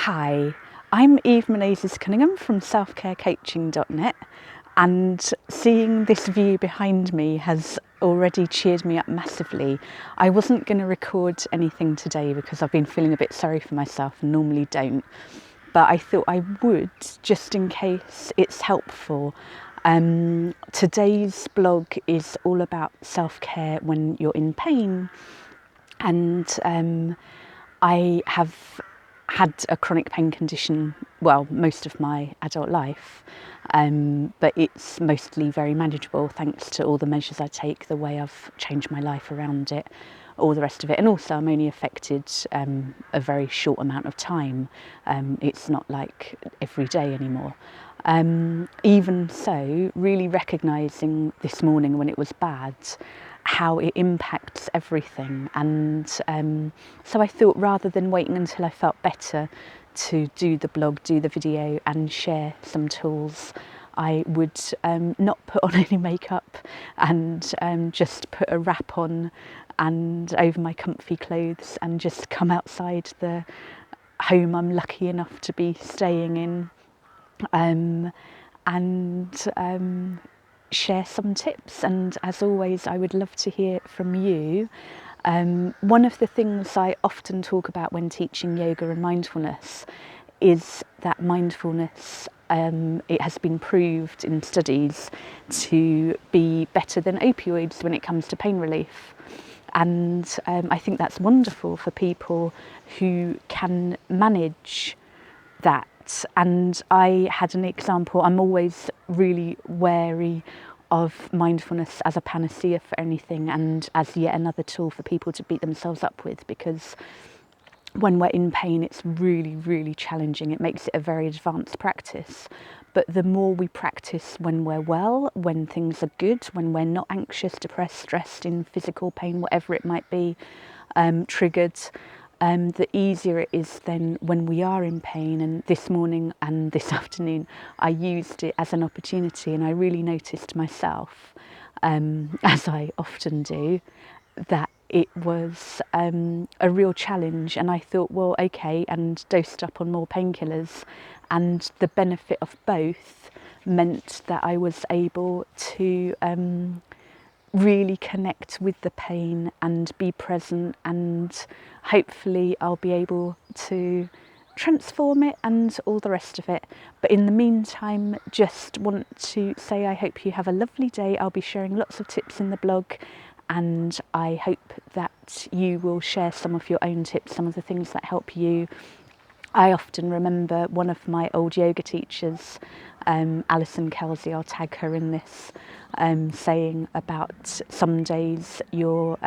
Hi, I'm Eve Menezes Cunningham from selfcarecoaching.net, and seeing this view behind me has already cheered me up massively. I wasn't going to record anything today because I've been feeling a bit sorry for myself and normally don't, but I thought I would just in case it's helpful. Today's blog is all about self-care when you're in pain, and I have had a chronic pain condition, well, most of my adult life, but it's mostly very manageable thanks to all the measures I take, the way I've changed my life around it, all the rest of it. And also I'm only affected a very short amount of time. It's not like every day anymore. Even so, really recognising this morning when it was bad, how it impacts everything. And so I thought, rather than waiting until I felt better to do the blog, do the video and share some tools, I would not put on any makeup and just put a wrap on and over my comfy clothes and just come outside the home I'm lucky enough to be staying in, and share some tips. And as always, I would love to hear from you. One of the things I often talk about when teaching yoga and mindfulness is that mindfulness, it has been proved in studies to be better than opioids when it comes to pain relief. And I think that's wonderful for people who can manage that. And I had an example. I'm always really wary of mindfulness as a panacea for anything and as yet another tool for people to beat themselves up with, because when we're in pain it's really, really challenging. It makes it a very advanced practice. But the more we practice when we're well, when things are good, when we're not anxious, depressed, stressed, in physical pain, whatever it might be, triggered, the easier it is then when we are in pain. And this morning and this afternoon I used it as an opportunity, and I really noticed myself, as I often do, that it was a real challenge. And I thought, well, okay, and dosed up on more painkillers, and the benefit of both meant that I was able to really connect with the pain and be present, and hopefully I'll be able to transform it and all the rest of it. But in the meantime, just want to say I hope you have a lovely day. I'll be sharing lots of tips in the blog, and I hope that you will share some of your own tips, some of the things that help you. I often remember one of my old yoga teachers, Alison Kelsey, I'll tag her in this, saying about some days your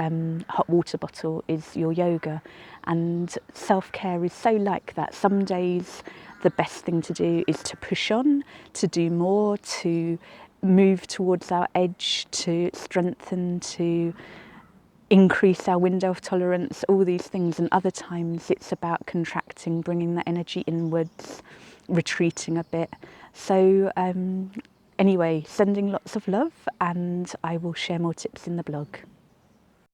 hot water bottle is your yoga. And self-care is so like that. Some days the best thing to do is to push on, to do more, to move towards our edge, to strengthen, to increase our window of tolerance, all these things. And other times it's about contracting, bringing that energy inwards, retreating a bit. So anyway, sending lots of love, and I will share more tips in the blog.